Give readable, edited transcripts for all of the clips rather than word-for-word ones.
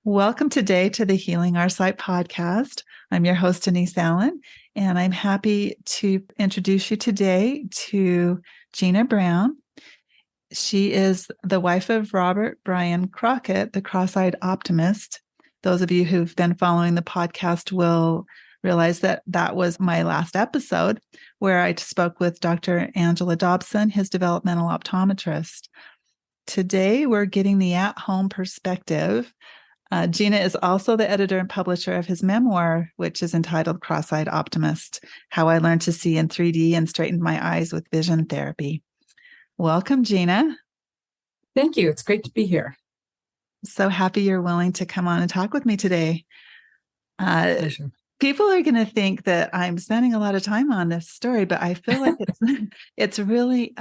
Welcome today to the Healing Our Sight podcast. I'm your host, Denise Allen, and I'm happy to introduce you today to Gina Brown. She is the wife of Robert Bryan Crockett, the cross-eyed optimist. Those of you who've been following the podcast will realize that that was my last episode where I spoke with Dr. Angela Dobson, his developmental optometrist. Today, we're getting the at-home perspective. Gina is also the editor and publisher of his memoir, which is entitled Cross-Eyed Optimist, How I Learned to See in 3D and Straightened My Eyes with Vision Therapy. Welcome, Gina. Thank you. It's great to be here. So happy you're willing to come on and talk with me today. Pleasure. People are going to think that I'm spending a lot of time on this story, but I feel like it's really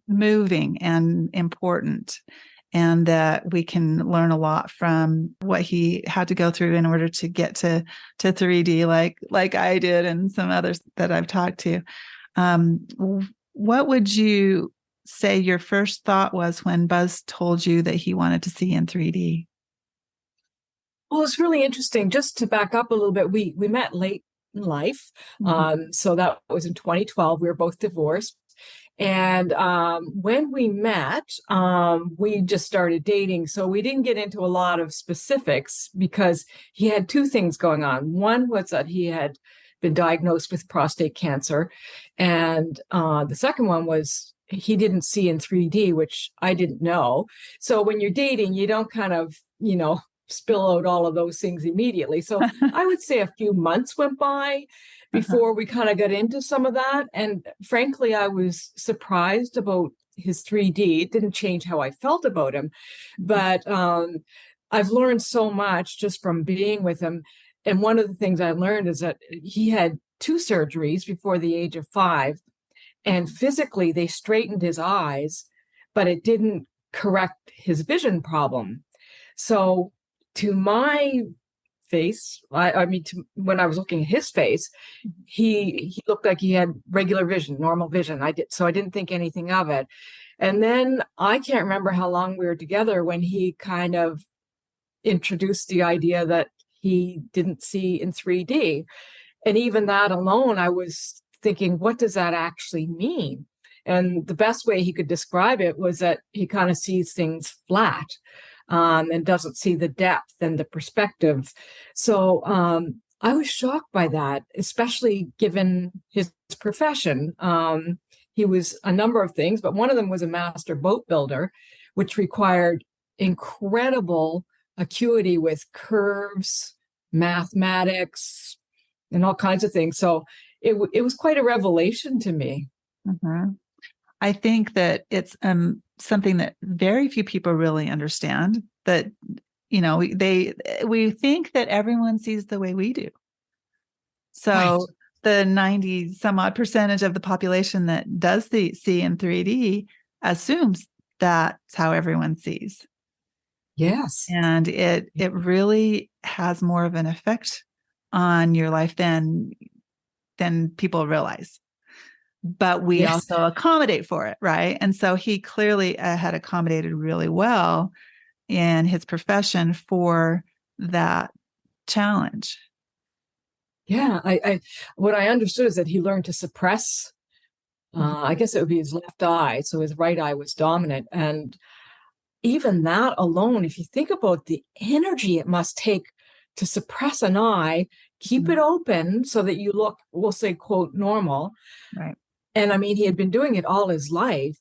moving and important, and that we can learn a lot from what he had to go through in order to get to 3D, like I did and some others that I've talked to. What would you say your first thought was when Buzz told you that he wanted to see in 3D? Well, it's really interesting. Just to back up a little bit, we met late in life. So that was in 2012. We were both divorced. And when we met, we just started dating. So we didn't get into a lot of specifics because he had two things going on. One was that he had been diagnosed with prostate cancer. And the second one was he didn't see in 3D, which I didn't know. So when you're dating, you don't kind of, spill out all of those things immediately. So I would say a few months went by before we kind of got into some of that. And frankly, I was surprised about his 3D. It didn't change how I felt about him, but I've learned so much just from being with him. And one of the things I learned is that he had two surgeries before the age of 5, and physically they straightened his eyes, but it didn't correct his vision problem. So to my face, when I was looking at his face, he looked like he had regular vision, normal vision. I didn't think anything of it. And then I can't remember how long we were together when he kind of introduced the idea that he didn't see in 3D. And even that alone, I was thinking, what does that actually mean? And the best way he could describe it was that he kind of sees things flat. And doesn't see the depth and the perspective. So I was shocked by that, especially given his profession. He was a number of things, but one of them was a master boat builder, which required incredible acuity with curves, mathematics, and all kinds of things. So it was quite a revelation to me. Mm-hmm. I think that it's something that very few people really understand, that, we think that everyone sees the way we do. So right. The 90 some odd percentage of the population that does see in 3D assumes that's how everyone sees. Yes. And it really has more of an effect on your life than people realize. But we also accommodate for it, right? And so he clearly had accommodated really well in his profession for that challenge. Yeah, what I understood is that he learned to suppress, I guess it would be his left eye, so his right eye was dominant. And even that alone, if you think about the energy it must take to suppress an eye, keep it open so that you look, we'll say, quote, normal. Right. And I mean, he had been doing it all his life.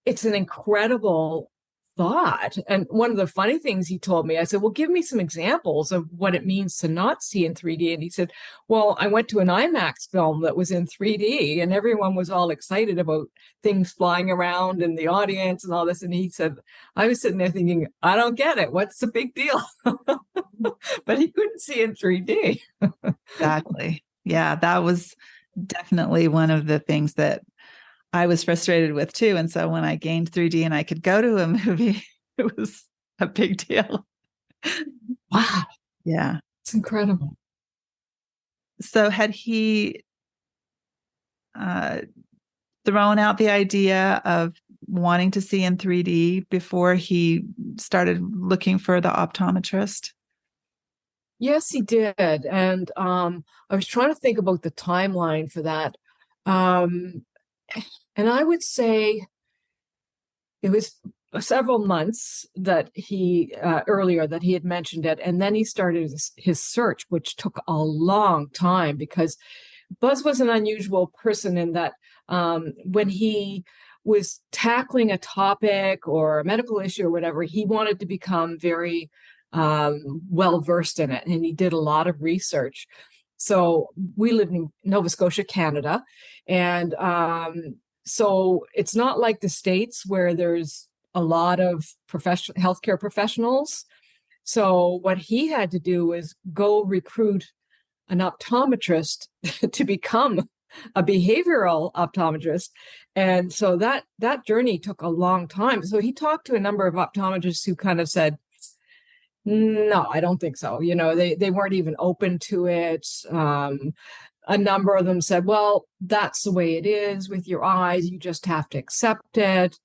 It's an incredible thought. And one of the funny things he told me, I said, well, give me some examples of what it means to not see in 3D. And he said, well, I went to an IMAX film that was in 3D and everyone was all excited about things flying around in the audience and all this. And he said, I was sitting there thinking, I don't get it. What's the big deal? But he couldn't see in 3D. Exactly. Yeah, that was definitely one of the things that I was frustrated with too. And so when I gained 3D and I could go to a movie, it was a big deal. Wow. Yeah. It's incredible. So had he thrown out the idea of wanting to see in 3D before he started looking for the optometrist? Yes, he did. And I was trying to think about the timeline for that. Um, and I would say it was several months that he earlier that he had mentioned it. And then he started his search, which took a long time because Buzz was an unusual person in that when he was tackling a topic or a medical issue or whatever, he wanted to become very well versed in it, and he did a lot of research. So we live in Nova Scotia, Canada, and so it's not like the States where there's a lot of healthcare professionals. So what he had to do was go recruit an optometrist to become a behavioral optometrist. And so that journey took a long time. So he talked to a number of optometrists who kind of said, no, I don't think so. They weren't even open to it. A number of them said, well, that's the way it is with your eyes. You just have to accept it.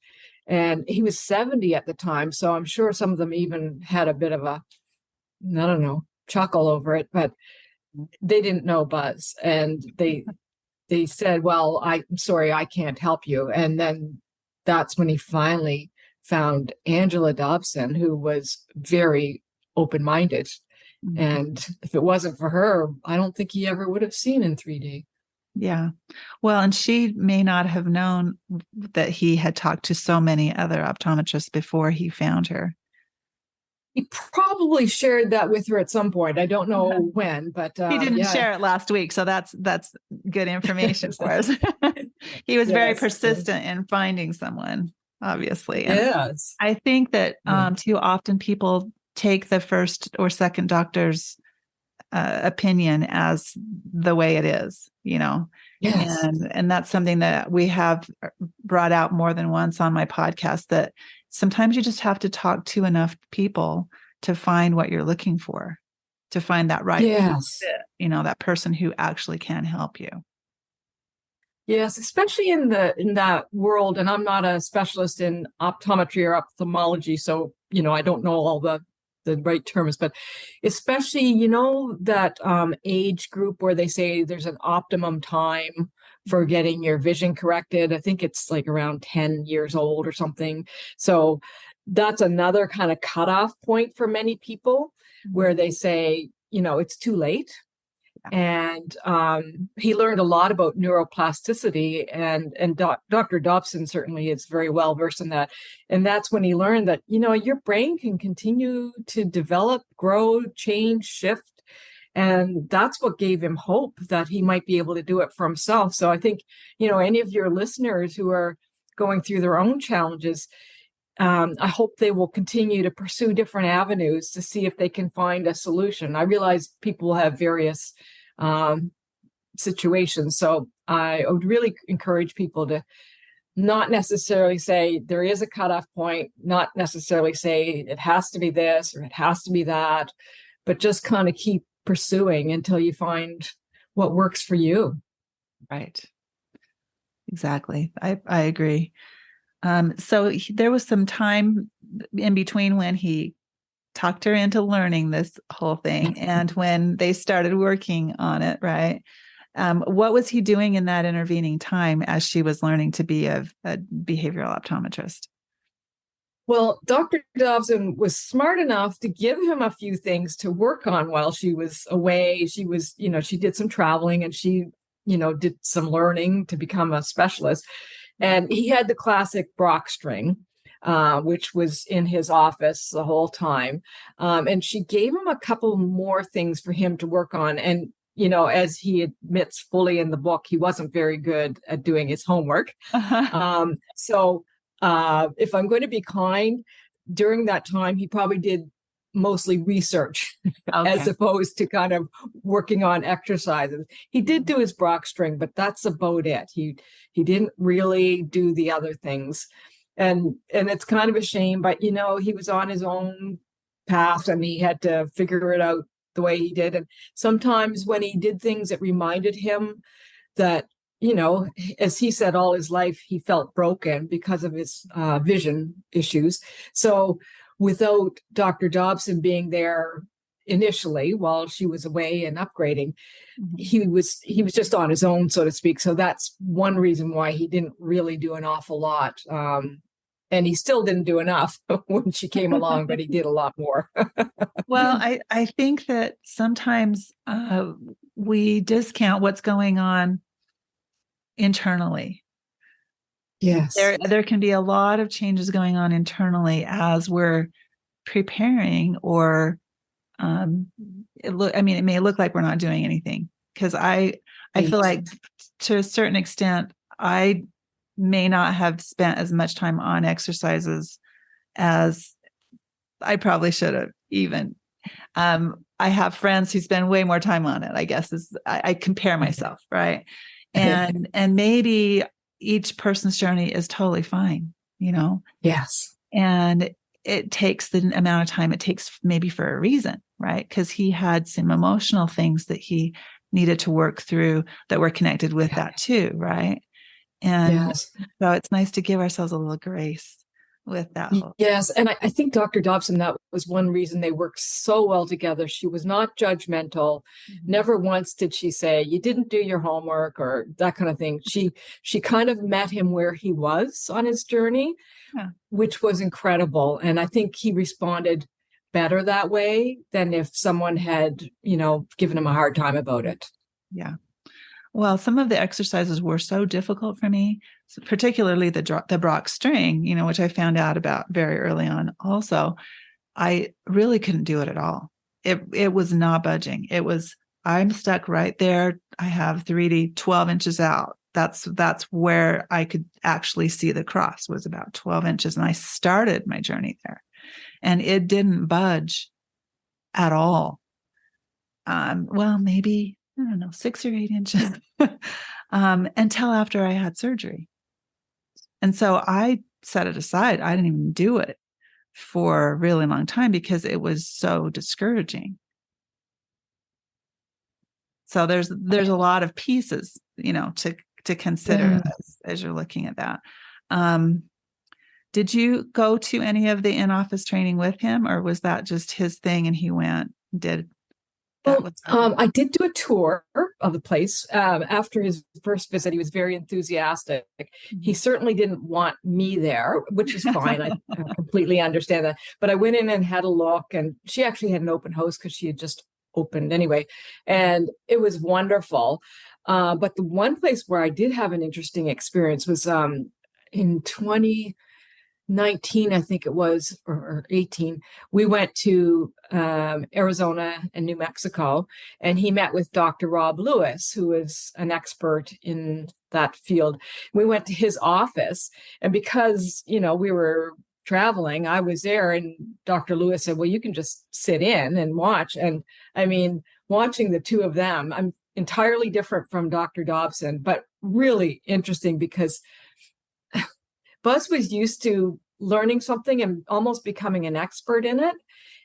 And he was 70 at the time. So I'm sure some of them even had a bit of a, I don't know, chuckle over it, but they didn't know Buzz. And they said, well, I'm sorry, I can't help you. And then that's when he finally found Angela Dobson, who was very open-minded. Mm-hmm. And if it wasn't for her, I don't think he ever would have seen in 3D. Yeah. Well, and she may not have known that he had talked to so many other optometrists before he found her. He probably shared that with her at some point. I don't know when, but he didn't share it last week, so that's good information for us. He was very persistent in finding someone, obviously. And yes, I think that too often people take the first or second doctor's opinion as the way it is, Yes. And that's something that we have brought out more than once on my podcast, that sometimes you just have to talk to enough people to find what you're looking for, to find that right fit, that person who actually can help you. Yes, especially in that world. And I'm not a specialist in optometry or ophthalmology, so I don't know all the right terms, but especially that age group where they say there's an optimum time for getting your vision corrected. I think it's like around 10 years old or something. So that's another kind of cutoff point for many people where they say, it's too late. And he learned a lot about neuroplasticity, and Dr. Dobson certainly is very well versed in that. And that's when he learned that, your brain can continue to develop, grow, change, shift. And that's what gave him hope that he might be able to do it for himself. So I think, any of your listeners who are going through their own challenges, I hope they will continue to pursue different avenues to see if they can find a solution. I realize people have various situations. So I would really encourage people to not necessarily say there is a cutoff point, not necessarily say it has to be this or it has to be that, but just kind of keep pursuing until you find what works for you. Right. Exactly. I agree. So there was some time in between when he talked her into learning this whole thing and when they started working on it, right? What was he doing in that intervening time as she was learning to be a behavioral optometrist? Well, Dr. Dobson was smart enough to give him a few things to work on while she was away. She was, she did some traveling and she, did some learning to become a specialist. And he had the classic Brock string, which was in his office the whole time. And she gave him a couple more things for him to work on. And, as he admits fully in the book, he wasn't very good at doing his homework. So if I'm going to be kind, during that time, he probably did mostly research as opposed to kind of working on exercises. He did do his Brock string, but that's about it. He didn't really do the other things. And it's kind of a shame, but he was on his own path and he had to figure it out the way he did. And sometimes when he did things, it reminded him that as he said, all his life he felt broken because of his vision issues. So without Dr. Dobson being there initially while she was away and upgrading, he was just on his own, so to speak. So that's one reason why he didn't really do an awful lot. And he still didn't do enough when she came along, but he did a lot more. Well, I think that sometimes we discount what's going on internally. Yes. There can be a lot of changes going on internally as we're preparing, or it may look like we're not doing anything, because I feel like to a certain extent I may not have spent as much time on exercises as I probably should have even. I have friends who spend way more time on it, I guess, I compare myself, right? And maybe each person's journey is totally fine, Yes. and it takes the amount of time it takes, maybe for a reason, right? Because he had some emotional things that he needed to work through that were connected with that too, right? And Yes. so it's nice to give ourselves a little grace with that whole. Yes. And I think Dr. Dobson, that was one reason they worked so well together. She was not judgmental. Never once did she say, you didn't do your homework or that kind of thing. She kind of met him where he was on his journey, which was incredible. And I think he responded better that way than if someone had, given him a hard time about it. Yeah. Well, some of the exercises were so difficult for me, particularly the Brock string, which I found out about very early on. Also, I really couldn't do it at all. It was not budging. I'm stuck right there. I have 3D 12 inches out. That's where I could actually see the cross, was about 12 inches. And I started my journey there, and it didn't budge at all. Well, maybe, I don't know, 6 or 8 inches until after I had surgery. And so I set it aside. I didn't even do it for a really long time because it was so discouraging. So there's a lot of pieces, to consider as you're looking at that. Did you go to any of the in-office training with him, or was that just his thing and he went and did? I did do a tour of the place. After his first visit, he was very enthusiastic. He certainly didn't want me there, which is fine. I completely understand that. But I went in and had a look, and she actually had an open house because she had just opened anyway. And it was wonderful. But the one place where I did have an interesting experience was in 2019, I think it was, or 18, we went to Arizona and New Mexico, and he met with Dr. Rob Lewis, who is an expert in that field. We went to his office, and because, we were traveling, I was there, and Dr. Lewis said, well, you can just sit in and watch. And I mean, watching the two of them, I'm entirely different from Dr. Dobson, but really interesting because Buzz was used to learning something and almost becoming an expert in it.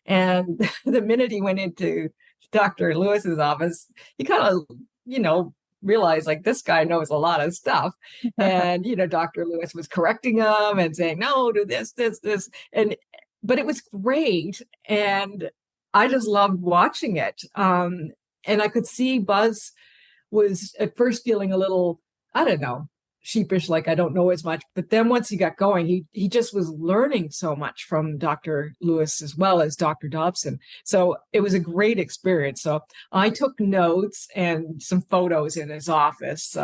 And the minute he went into Dr. Lewis's office, he kind of, realized like this guy knows a lot of stuff. And, Dr. Lewis was correcting him and saying, no, do this. But it was great. And I just loved watching it. And I could see Buzz was at first feeling a little, I don't know, sheepish, like I don't know as much. But then once he got going, he just was learning so much from Dr. Lewis as well as Dr. Dobson. So it was a great experience. So I took notes and some photos in his office.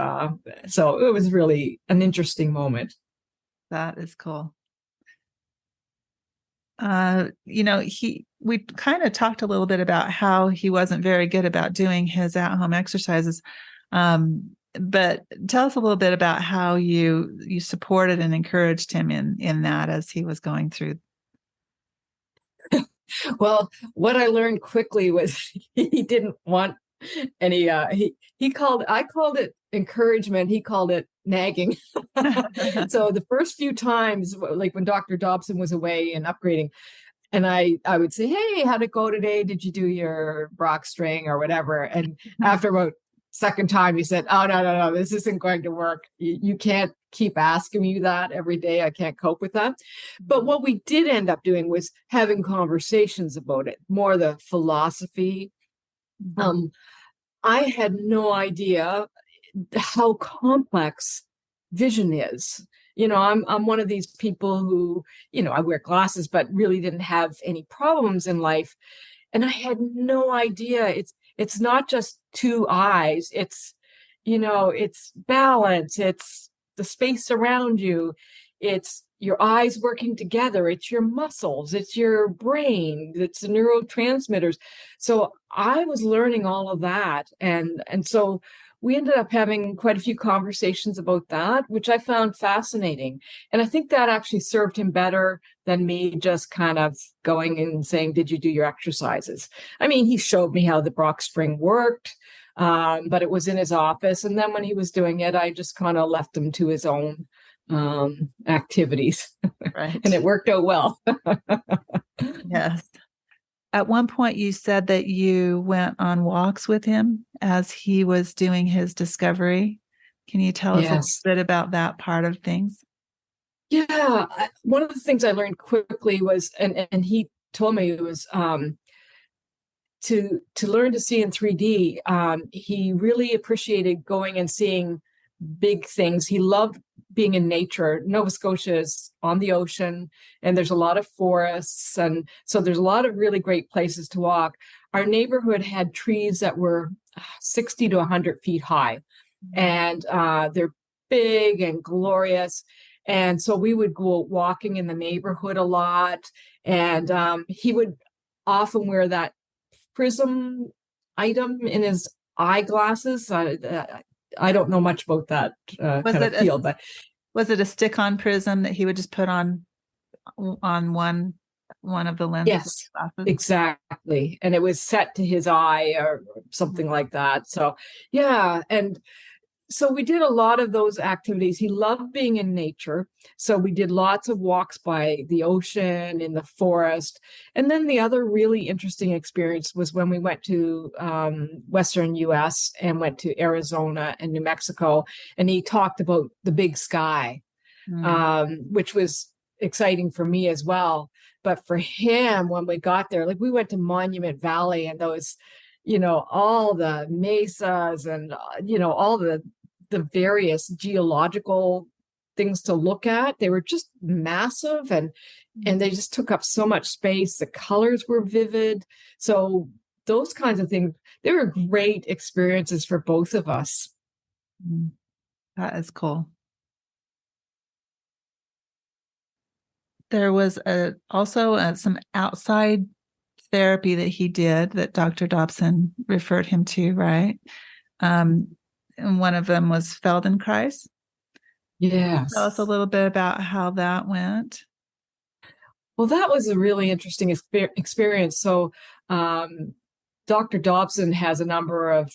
So it was really an interesting moment. That is cool. We kind of talked a little bit about how he wasn't very good about doing his at-home exercises. But tell us a little bit about how you supported and encouraged him in that as he was going through. Well, what I learned quickly was he didn't want any. I called it encouragement. He called it nagging. So the first few times, like when Dr. Dobson was away and upgrading, and I would say, hey, how'd it go today? Did you do your Brock string or whatever? And after about Second time, he said, "Oh, no, no, no, this isn't going to work. You can't keep asking me that every day. I can't cope with that." But what we did end up doing was having conversations about it, more the philosophy. Um, I had no idea how complex vision is. I'm one of these people who, I wear glasses, but really didn't have any problems in life. And I had no idea. It's not just two eyes. It's balance. It's the space around you. It's your eyes working together. It's your muscles. It's your brain. It's the neurotransmitters. So I was learning all of that. And so we ended up having quite a few conversations about that, which I found fascinating. And I think that actually served him better than me just kind of going and saying, "Did you do your exercises?" I mean, he showed me how the Brock spring worked, but it was in his office. And then when he was doing it, I just kind of left him to his own activities. Right. And it worked out well. Yes. At one point, you said that you went on walks with him as he was doing his discovery. Can you tell us a little bit about that part of things? Yeah. One of the things I learned quickly was, and he told me, it was to learn to see in 3D. He really appreciated going and seeing big things. He loved being in nature. Nova Scotia is on the ocean, and there's a lot of forests, and so there's a lot of really great places to walk. Our neighborhood had trees that were 60 to 100 feet high, and they're big and glorious. And so we would go walking in the neighborhood a lot, and he would often wear that prism item in his eyeglasses. I don't know much about that kind of field, but was it a stick-on prism that he would just put on one of the lenses? Yes, exactly. And it was set to his eye or something like that. So yeah, and so we did a lot of those activities. He loved being in nature. So we did lots of walks by the ocean, in the forest. And then the other really interesting experience was when we went to Western US and went to Arizona and New Mexico. And he talked about the big sky, which was exciting for me as well. But for him, when we got there, like we went to Monument Valley and those, all the mesas and, all the various geological things to look at. They were just massive and they just took up so much space. The colors were vivid. So those kinds of things, they were great experiences for both of us. That is cool. There was also some outside therapy that he did that Dr. Dobson referred him to, right? And one of them was Feldenkrais. Yes. Tell us a little bit about how that went. Well, that was a really interesting experience. So Dr. Dobson has a number of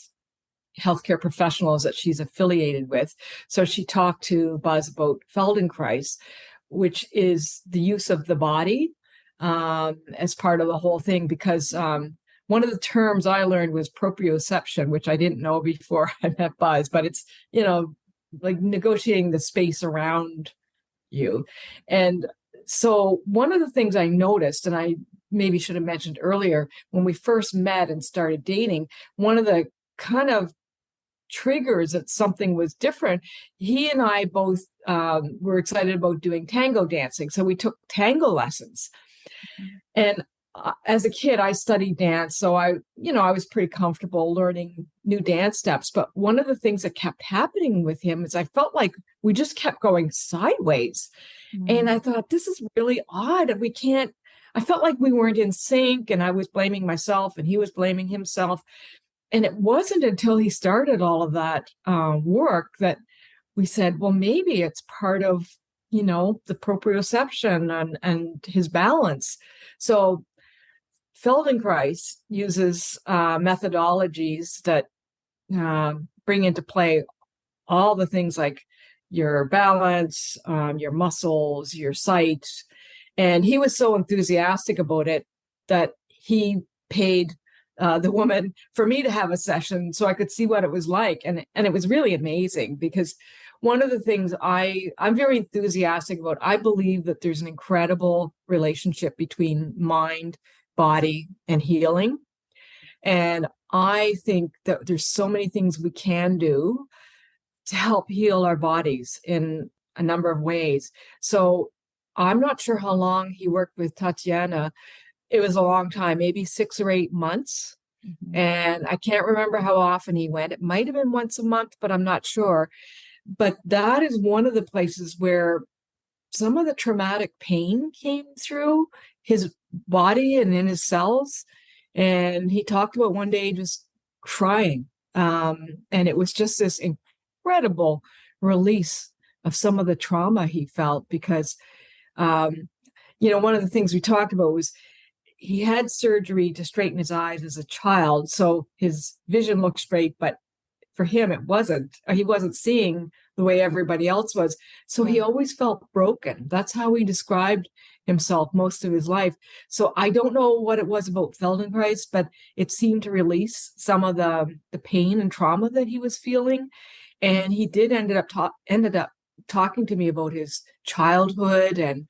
healthcare professionals that she's affiliated with. So she talked to Buzz about Feldenkrais, which is the use of the body as part of the whole thing, because one of the terms I learned was proprioception, which I didn't know before I met Buzz, but it's, like negotiating the space around you. And so one of the things I noticed, and I maybe should have mentioned earlier, when we first met and started dating, one of the kind of triggers that something was different, he and I both were excited about doing tango dancing. So we took tango lessons. And as a kid, I studied dance. So I was pretty comfortable learning new dance steps. But one of the things that kept happening with him is I felt like we just kept going sideways. And I thought, this is really odd. I felt like we weren't in sync, and I was blaming myself and he was blaming himself. And it wasn't until he started all of that work that we said, well, maybe it's part of, the proprioception and his balance. So Feldenkrais uses methodologies that bring into play all the things like your balance, your muscles, your sight. And he was so enthusiastic about it that he paid the woman for me to have a session so I could see what it was like. And it was really amazing because one of the things I'm very enthusiastic about, I believe that there's an incredible relationship between mind, body, and healing. And I think that there's so many things we can do to help heal our bodies in a number of ways. So I'm not sure how long he worked with Tatiana. It was a long time, maybe 6 or 8 months. Mm-hmm. And I can't remember how often he went. It might have been once a month, but I'm not sure. But that is one of the places where some of the traumatic pain came through his body and in his cells. And he talked about one day just crying. And it was just this incredible release of some of the trauma he felt because, one of the things we talked about was he had surgery to straighten his eyes as a child. So his vision looked straight, but for him, it wasn't. He wasn't seeing the way everybody else was. So he always felt broken. That's how he described himself most of his life. So I don't know what it was about Feldenkrais, but it seemed to release some of the pain and trauma that he was feeling. And he did ended up talking to me about his childhood and,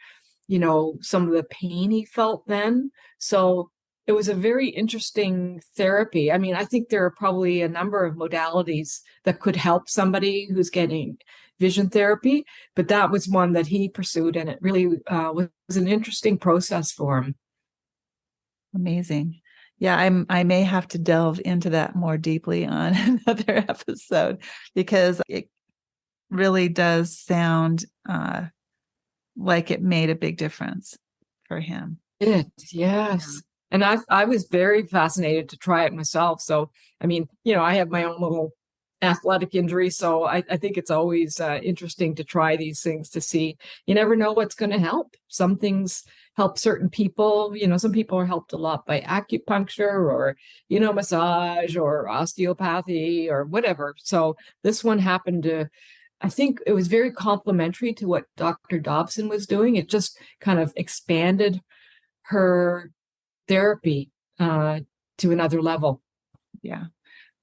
some of the pain he felt then. So it was a very interesting therapy. I mean, I think there are probably a number of modalities that could help somebody who's getting vision therapy, but that was one that he pursued, and it really was an interesting process for him. Amazing. Yeah, I may have to delve into that more deeply on another episode because it really does sound like it made a big difference for him. Yes. Yeah. And I was very fascinated to try it myself. So, I mean, I have my own little athletic injury. So I think it's always interesting to try these things to see. You never know what's going to help. Some things help certain people. Some people are helped a lot by acupuncture or, massage or osteopathy or whatever. So this one happened to, I think it was very complementary to what Dr. Dobson was doing. It just kind of expanded her therapy to another level. Yeah.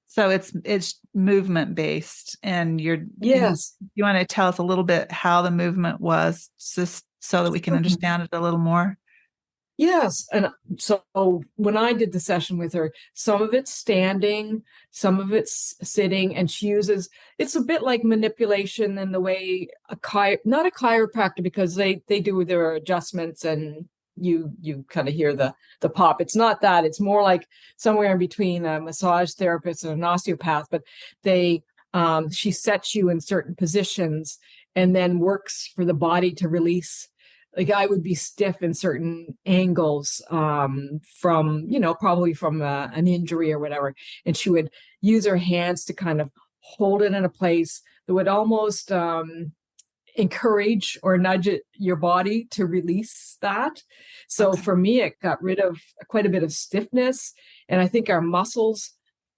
So it's movement based, and Yes. You want to tell us a little bit how the movement was, just so that we can understand it a little more? Yes. And so when I did the session with her, some of it's standing, some of it's sitting, and it's a bit like manipulation in the way not a chiropractor, because they do their adjustments and you kind of hear the pop. It's not that. It's more like somewhere in between a massage therapist and an osteopath, but she sets you in certain positions and then works for the body to release. Like I would be stiff in certain angles from, probably from an injury or whatever. And she would use her hands to kind of hold it in a place that would almost encourage or nudge your body to release that. So for me, it got rid of quite a bit of stiffness. And I think our muscles,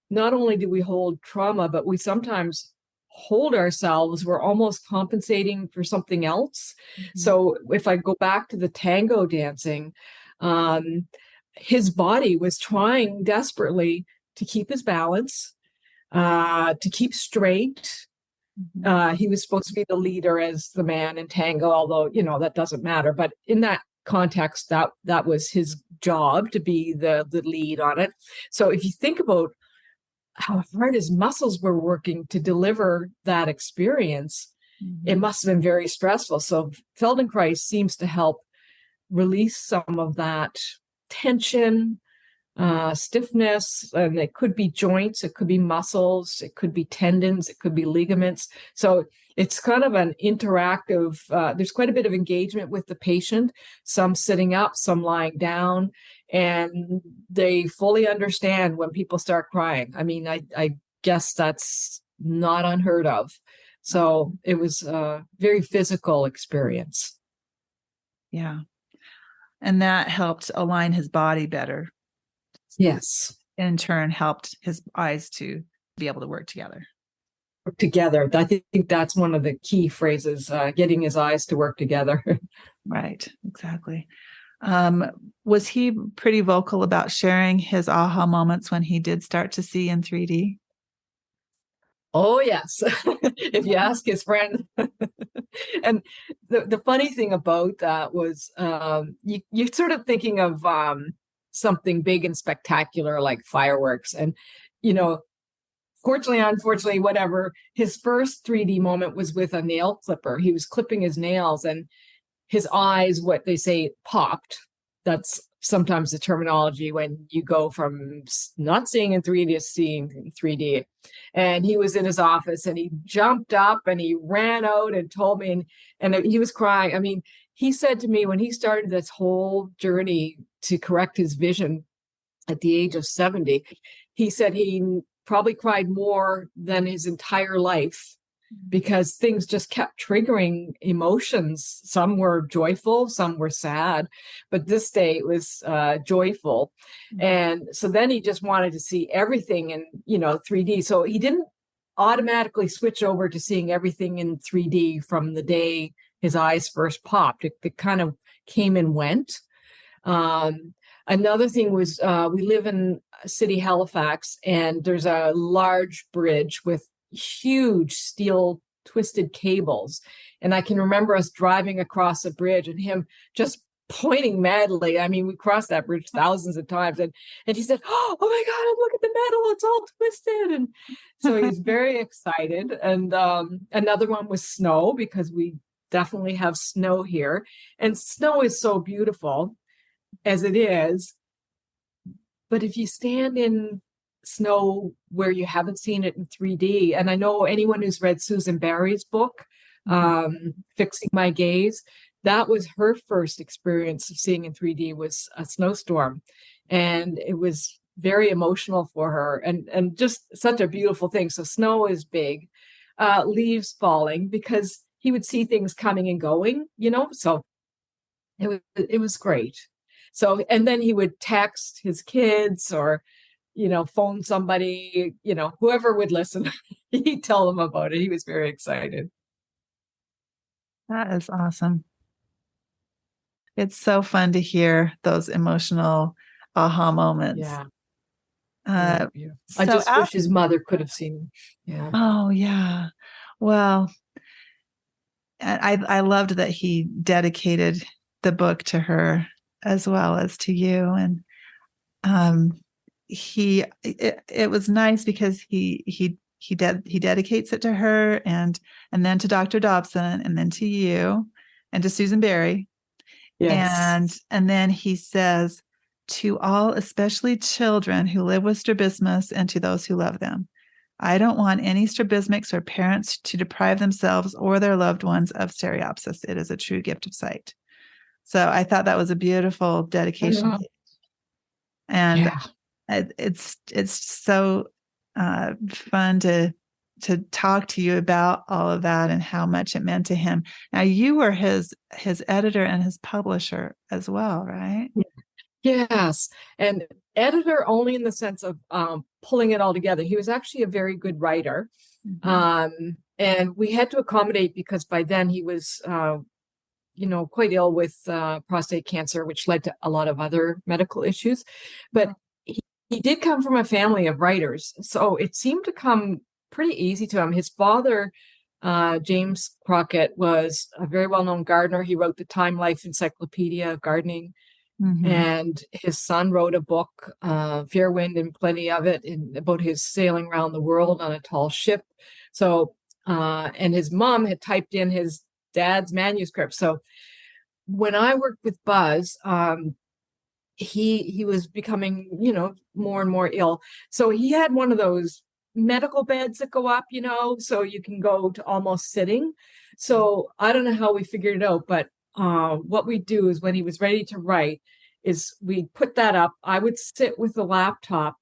not only do we hold trauma, but we sometimes hold ourselves, we're almost compensating for something else. Mm-hmm. So if I go back to the tango dancing, his body was trying desperately to keep his balance, to keep straight. Mm-hmm. He was supposed to be the leader as the man in tango, although, that doesn't matter. But in that context, that was his job, to be the lead on it. So if you think about how hard his muscles were working to deliver that experience, mm-hmm. It must have been very stressful. So Feldenkrais seems to help release some of that tension, stiffness, and it could be joints, it could be muscles, it could be tendons, it could be ligaments. So it's kind of an interactive, there's quite a bit of engagement with the patient, some sitting up, some lying down, and they fully understand when people start crying. I mean, I guess that's not unheard of. So it was a very physical experience. Yeah. And that helped align his body better. Yes. In turn, helped his eyes to be able to work together. Together. I think that's one of the key phrases, getting his eyes to work together. Right. Exactly. Was he pretty vocal about sharing his aha moments when he did start to see in 3D? Oh, yes. If you ask his friend. And the funny thing about that was you're sort of thinking of something big and spectacular like fireworks. And, you know, fortunately, unfortunately, whatever, his first 3D moment was with a nail clipper. He was clipping his nails and his eyes, what they say, popped. That's sometimes the terminology when you go from not seeing in 3D to seeing in 3D. And he was in his office and he jumped up and he ran out and told me, and he was crying. I mean, he said to me when he started this whole journey to correct his vision at the age of 70, he said he probably cried more than his entire life because things just kept triggering emotions. Some were joyful, some were sad, but this day it was joyful. And so then he just wanted to see everything in, 3D. So he didn't automatically switch over to seeing everything in 3D from the day his eyes first popped. It kind of came and went. Another thing was we live in city Halifax, and there's a large bridge with huge steel twisted cables. And I can remember us driving across a bridge and him just pointing madly. I mean, we crossed that bridge thousands of times. And he said, oh my God, look at the metal. It's all twisted. And so he's very excited. And another one was snow, because we definitely have snow here. And snow is so beautiful as it is. But if you stand in snow where you haven't seen it in 3D, and I know anyone who's read Susan Barry's book, Fixing My Gaze, that was her first experience of seeing in 3D was a snowstorm. And it was very emotional for her and just such a beautiful thing. So snow is big, leaves falling, because he would see things coming and going, so it was great. So, and then he would text his kids or, phone somebody, whoever would listen, he'd tell them about it. He was very excited. That is awesome. It's so fun to hear those emotional aha moments. Yeah. Yeah. I just wish his mother could have seen him. Yeah. Oh, yeah. Well, I loved that he dedicated the book to her as well as to you. And it was nice because he dedicates it to her and then to Dr. Dobson and then to you and to Susan Barry. Yes. And then he says, to all, especially children who live with strabismus, and to those who love them, I don't want any strabismics or parents to deprive themselves or their loved ones of stereopsis. It is a true gift of sight. So I thought that was a beautiful dedication. And yeah. it's so fun to talk to you about all of that and how much it meant to him. Now, you were his editor and his publisher as well, right? Yes. And editor only in the sense of pulling it all together. He was actually a very good writer. Mm-hmm. And we had to accommodate because by then he was, quite ill with prostate cancer, which led to a lot of other medical issues. But he did come from a family of writers. So it seemed to come pretty easy to him. His father, James Crockett, was a very well-known gardener. He wrote the Time Life Encyclopedia of Gardening. Mm-hmm. And his son wrote a book, Fair Wind and Plenty of It, about his sailing around the world on a tall ship. So, and his mom had typed in his dad's manuscript. So when I worked with Buzz, he was becoming, more and more ill. So he had one of those medical beds that go up, so you can go to almost sitting. So I don't know how we figured it out, but what we do is when he was ready to write is we put that up. I would sit with the laptop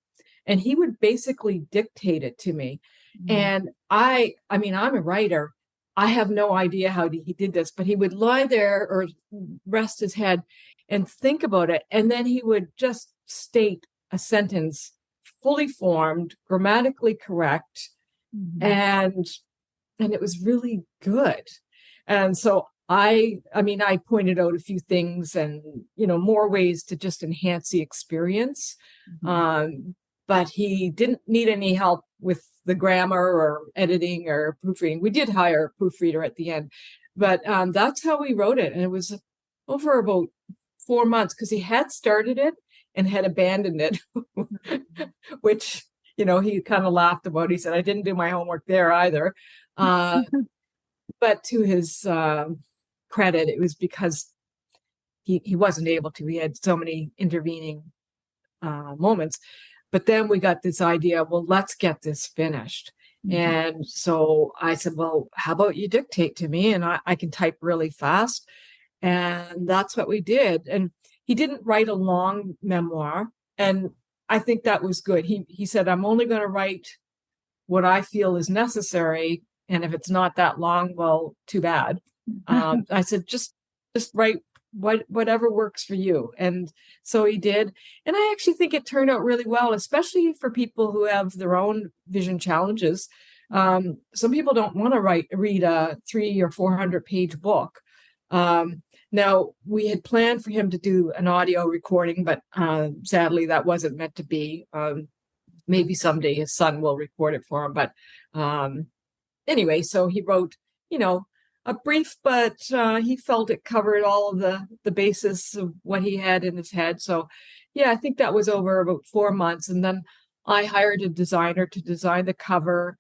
and he would basically dictate it to me. Mm-hmm. And I'm a writer. I have no idea how he did this, but he would lie there or rest his head and think about it. And then he would just state a sentence fully formed, grammatically correct. Mm-hmm. And it was really good. And so I pointed out a few things and, more ways to just enhance the experience. But he didn't need any help with the grammar or editing or proofreading. We did hire a proofreader at the end, but that's how we wrote it. And it was over about 4 months because he had started it and had abandoned it, which, he kind of laughed about. He said, I didn't do my homework there either. But to his credit, it was because he wasn't able to. He had so many intervening moments. But then we got this idea, well, let's get this finished. And so I said, well, how about you dictate to me and I can type really fast. And that's what we did. And he didn't write a long memoir. And I think that was good. He said, I'm only going to write what I feel is necessary. And if it's not that long, well, too bad. I said, just write whatever works for you. And so he did. And I actually think it turned out really well, especially for people who have their own vision challenges. Some people don't want to read a 300 or 400 page book. Now, we had planned for him to do an audio recording, but sadly, that wasn't meant to be. Maybe someday his son will record it for him. But anyway, so he wrote, a brief, but he felt it covered all of the basis of what he had in his head. So, yeah, I think that was over about 4 months. And then I hired a designer to design the cover.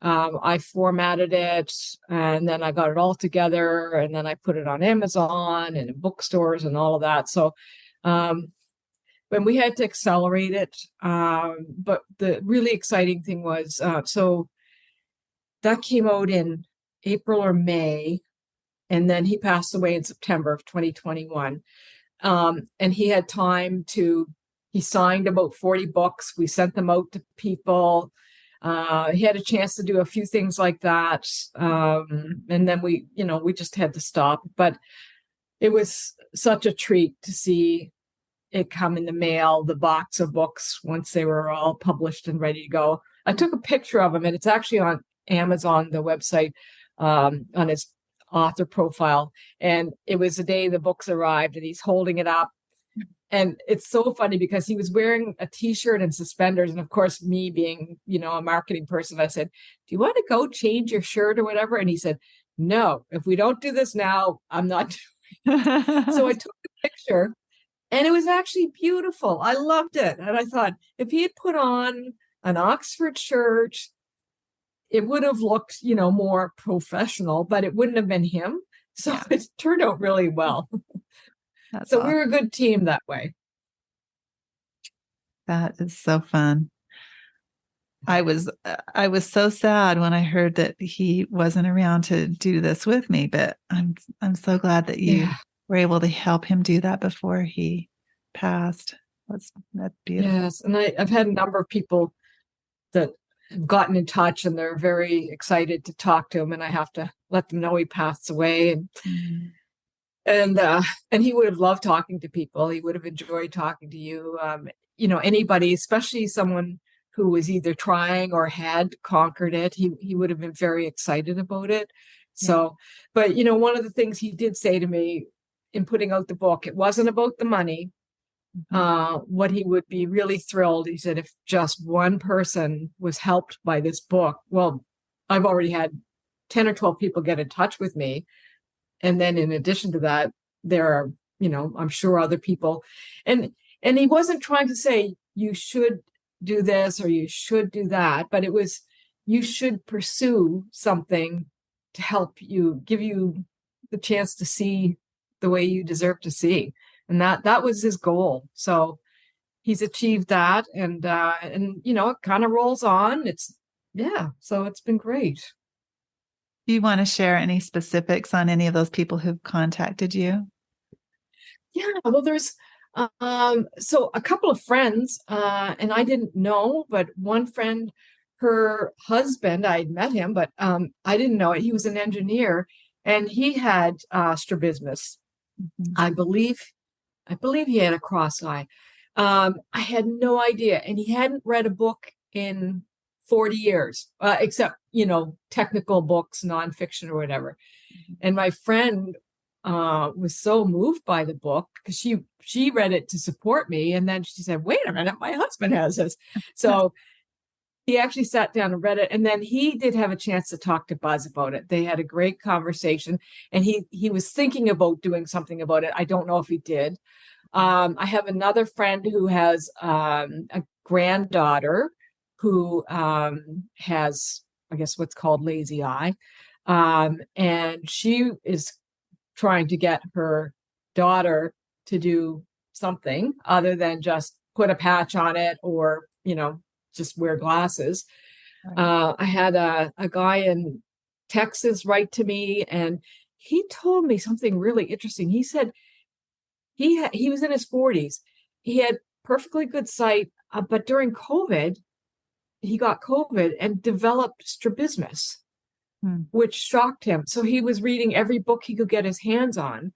I formatted it, and then I got it all together, and then I put it on Amazon and in bookstores and all of that. So when we had to accelerate it, but the really exciting thing was, so that came out in April or May, and then he passed away in September of 2021. And he had time he signed about 40 books. We sent them out to people. He had a chance to do a few things like that. And then we just had to stop. But it was such a treat to see it come in the mail, the box of books, once they were all published and ready to go. I took a picture of him, and it's actually on Amazon, the website, on his author profile. And it was the day the books arrived, and he's holding it up. And it's so funny because he was wearing a t-shirt and suspenders. And of course, me being, a marketing person, I said, do you want to go change your shirt or whatever? And he said, no, if we don't do this now, I'm not doing it. So I took the picture, and it was actually beautiful. I loved it. And I thought, if he had put on an Oxford shirt, it would have looked, more professional, but it wouldn't have been him. So yeah. It turned out really well. That's so awesome. We were a good team that way. That is so fun. I was so sad when I heard that he wasn't around to do this with me, but I'm so glad that you were able to help him do that before he passed. That's beautiful. Yes, and I've had a number of people that have gotten in touch, and they're very excited to talk to him, and I have to let them know he passed away. And he would have loved talking to people. He would have enjoyed talking to you. Anybody, especially someone who was either trying or had conquered it, he would have been very excited about it. So, but one of the things he did say to me in putting out the book, it wasn't about the money. What he would be really thrilled, he said, if just one person was helped by this book. Well, I've already had 10 or 12 people get in touch with me. And then in addition to that, there are, I'm sure other people. And he wasn't trying to say you should do this or you should do that, but it was, you should pursue something to help you, give you the chance to see the way you deserve to see. And that was his goal. So he's achieved that. And it kind of rolls on. So it's been great. Do you want to share any specifics on any of those people who've contacted you? Yeah, well, there's so a couple of friends, and I didn't know, but one friend, her husband, I'd met him, but I didn't know it. He was an engineer, and he had strabismus. I believe he had a cross eye. I had no idea, and he hadn't read a book in 40 years, except, technical books, nonfiction or whatever. And my friend was so moved by the book because she read it to support me, and then she said, "Wait a minute, my husband has this." So he actually sat down and read it, and then he did have a chance to talk to Buzz about it. They had a great conversation, and he was thinking about doing something about it. I don't know if he did. I have another friend who has a granddaughter who has, I guess, what's called lazy eye. And she is trying to get her daughter to do something other than just put a patch on it or, just wear glasses. Right. I had a guy in Texas write to me, and he told me something really interesting. He said he was in his 40s. He had perfectly good sight, but during COVID, he got COVID and developed strabismus, which shocked him. So he was reading every book he could get his hands on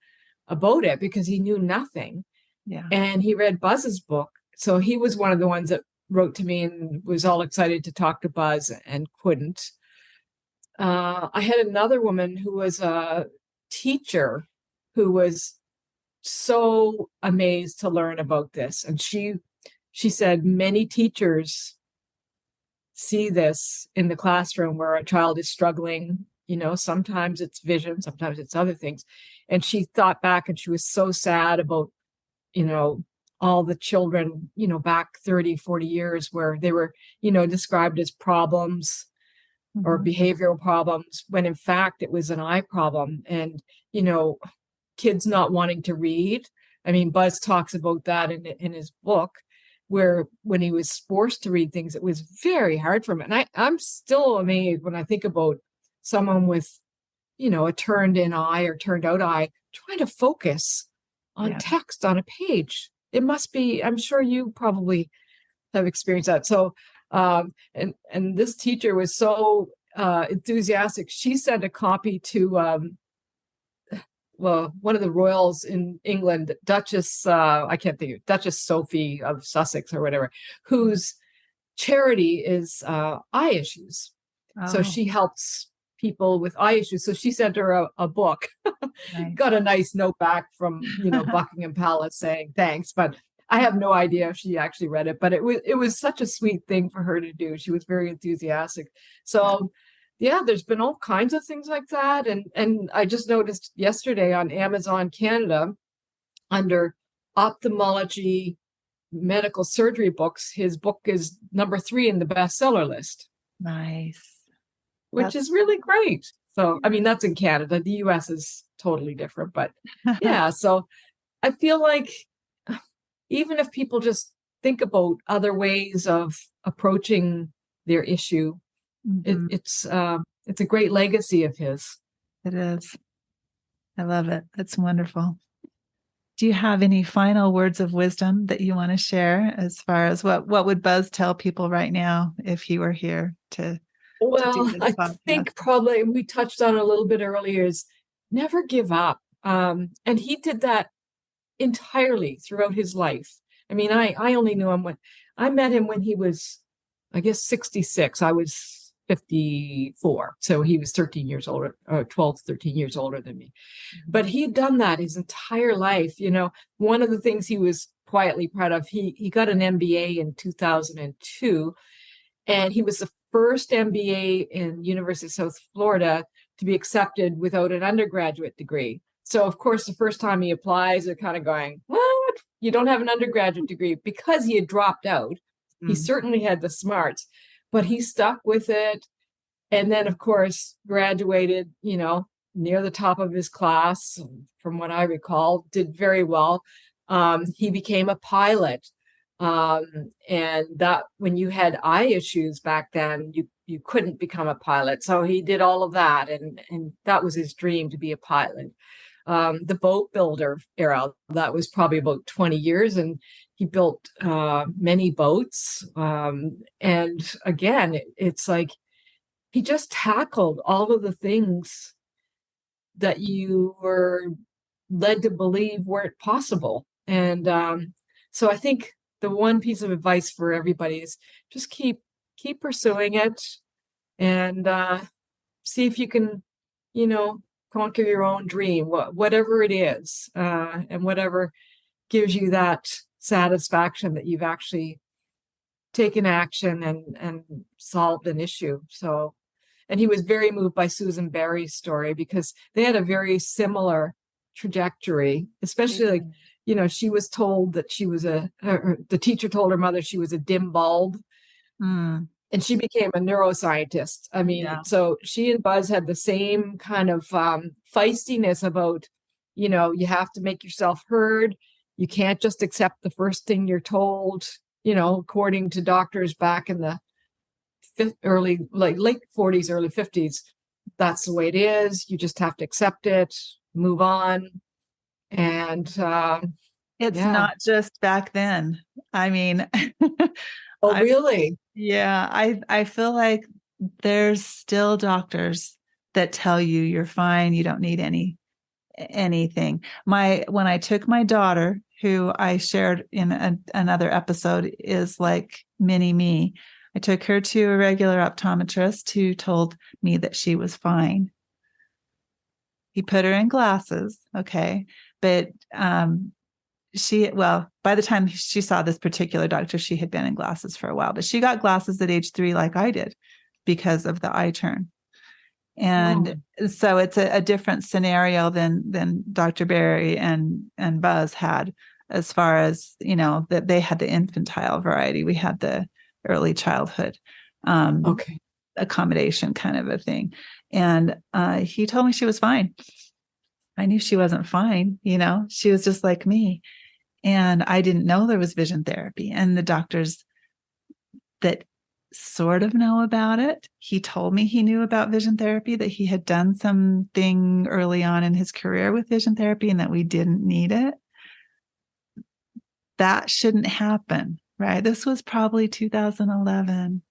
about it because he knew nothing. Yeah. And he read Buzz's book. So he was one of the ones that wrote to me and was all excited to talk to Buzz and couldn't. I had another woman who was a teacher who was so amazed to learn about this. And she said many teachers see this in the classroom where a child is struggling. Sometimes it's vision, sometimes it's other things. And she thought back and she was so sad about, all the children, back 30, 40 years where they were, described as problems or behavioral problems, when in fact it was an eye problem. And, kids not wanting to read. I mean, Buzz talks about that in his book, where when he was forced to read things, it was very hard for him. And I'm still amazed when I think about someone with, a turned in eye or turned out eye trying to focus on text on a page. It must be, I'm sure you probably have experienced that. So, and this teacher was so enthusiastic. She sent a copy to, one of the royals in England, Duchess, I can't think of, Duchess Sophie of Sussex or whatever, whose charity is eye issues. Oh, so she helps people with eye issues. So she sent her a book, nice. got a nice note back from, Buckingham Palace saying thanks, but I have no idea if she actually read it, but it was such a sweet thing for her to do. She was very enthusiastic. So yeah, there's been all kinds of things like that. And I just noticed yesterday on Amazon Canada, under ophthalmology medical surgery books, his book is number 3 in the bestseller list. Nice. Which is really great. So, I mean, that's in Canada. The US is totally different, but yeah. So I feel like even if people just think about other ways of approaching their issue, it's a great legacy of his. It is. I love it. That's wonderful. Do you have any final words of wisdom that you want to share as far as what would Buzz tell people right now if he were here to Well, do this I think probably we touched on a little bit earlier is never give up. And he did that entirely throughout his life. I mean, I only knew him when I met him when he was, I guess, 66. I was 54. So he was 13 years older, or 12, 13 years older than me. But he'd done that his entire life. One of the things he was quietly proud of, he got an MBA in 2002, and he was the first MBA in University of South Florida to be accepted without an undergraduate degree. So, of course, the first time he applies, they're kind of going, what? You don't have an undergraduate degree? Because he had dropped out. He certainly had the smarts, but he stuck with it. And then, of course, graduated, near the top of his class, from what I recall, did very well. He became a pilot. And that when you had eye issues back then, you couldn't become a pilot. So he did all of that. And that was his dream, to be a pilot. The boat builder era, that was probably about 20 years. And he built many boats. And again, it's like he just tackled all of the things that you were led to believe weren't possible. And so I think the one piece of advice for everybody is just keep pursuing it, and see if you can, conquer your own dream, whatever it is, and whatever gives you that satisfaction that you've actually taken action and solved an issue. So, and he was very moved by Susan Barry's story because they had a very similar trajectory, especially like, she was told that the teacher told her mother she was a dim bulb. Mm. And she became a neuroscientist. I mean, so she and Buzz had the same kind of feistiness about, you have to make yourself heard. You can't just accept the first thing you're told, according to doctors back in the late 40s, early 50s. That's the way it is. You just have to accept it, move on. And it's not just back then. I mean, oh, really? Yeah, I feel like there's still doctors that tell you you're fine, you don't need anything. When I took my daughter, who I shared in another episode, is like mini me. I took her to a regular optometrist who told me that she was fine. He put her in glasses, okay, but by the time she saw this particular doctor, she had been in glasses for a while, but she got glasses at age 3 like I did because of the eye turn. And so it's a different scenario than Dr. Barry and Buzz had, as far as, that they had the infantile variety. We had the early childhood accommodation kind of a thing. And he told me she was fine. I knew she wasn't fine. She was just like me. And I didn't know there was vision therapy. And the doctors that sort of know about it, he told me he knew about vision therapy, that he had done something early on in his career with vision therapy and that we didn't need it. That shouldn't happen, right? This was probably 2011,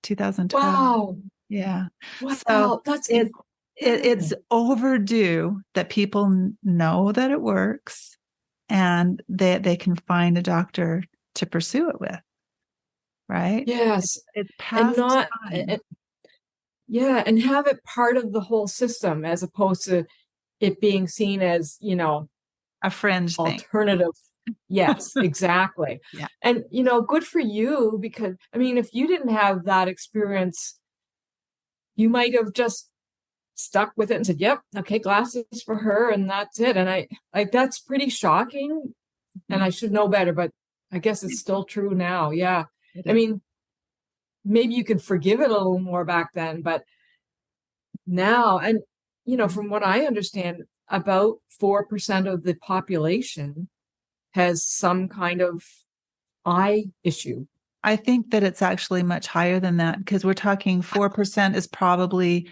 2012. Wow. Yeah. Wow, so that's it's overdue that people know that it works and that they can find a doctor to pursue it with, right? Yes. It's past time. And have it part of the whole system as opposed to it being seen as, a fringe alternative thing. Yes, exactly. Yeah. And, good for you, because, I mean, if you didn't have that experience, you might have just stuck with it and said, yep, okay, glasses for her, and that's it. And I that's pretty shocking, and I should know better, but I guess it's still true now. Yeah. I mean, maybe you can forgive it a little more back then, but now, and, from what I understand, about 4% of the population has some kind of eye issue. I think that it's actually much higher than that, because we're talking 4% is probably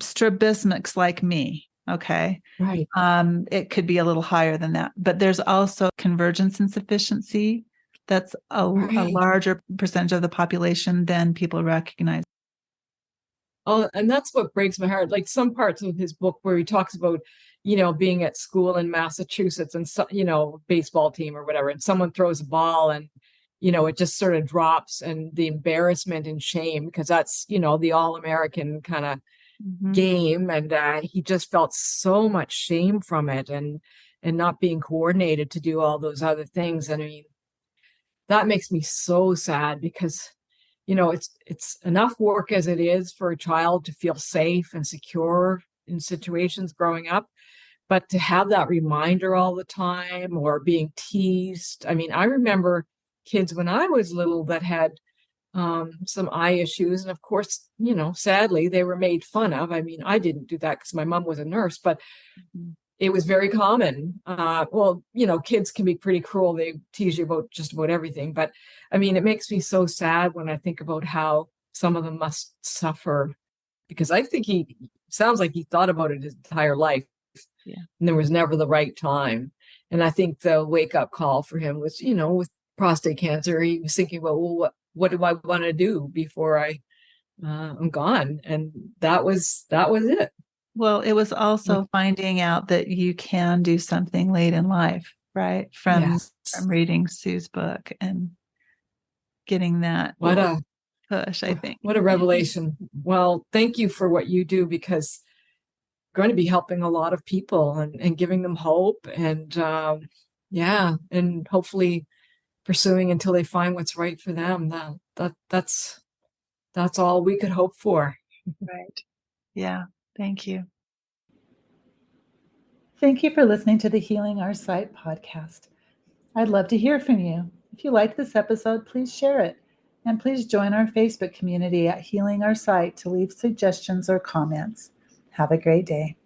strabismus like me. Okay. Right. It could be a little higher than that, but there's also convergence insufficiency. That's a larger percentage of the population than people recognize. Oh, and that's what breaks my heart. Like some parts of his book where he talks about, being at school in Massachusetts and, baseball team or whatever, and someone throws a ball and, it just sort of drops, and the embarrassment and shame, because that's, the all-American kind of game. And he just felt so much shame from it and not being coordinated to do all those other things. And I mean, that makes me so sad because, it's enough work as it is for a child to feel safe and secure in situations growing up, but to have that reminder all the time or being teased. I mean, I remember kids when I was little that had some eye issues. And of course, sadly, they were made fun of. I mean, I didn't do that because my mom was a nurse, but it was very common. Kids can be pretty cruel. They tease you about just about everything. But I mean, it makes me so sad when I think about how some of them must suffer, because I think he sounds like he thought about it his entire life. Yeah. And there was never the right time. And I think the wake up call for him was, with prostate cancer, he was thinking about, well, what do I want to do before I'm gone? And that was it. Well, it was also finding out that you can do something late in life, right? From reading Sue's book and getting that push, I think. What a revelation. Well, thank you for what you do, because going to be helping a lot of people and giving them hope and and hopefully pursuing until they find what's right for them. That's all we could hope for. Right. Yeah. Thank you. Thank you for listening to the Healing Our Sight podcast. I'd love to hear from you. If you like this episode, please share it. And please join our Facebook community at Healing Our Sight to leave suggestions or comments. Have a great day.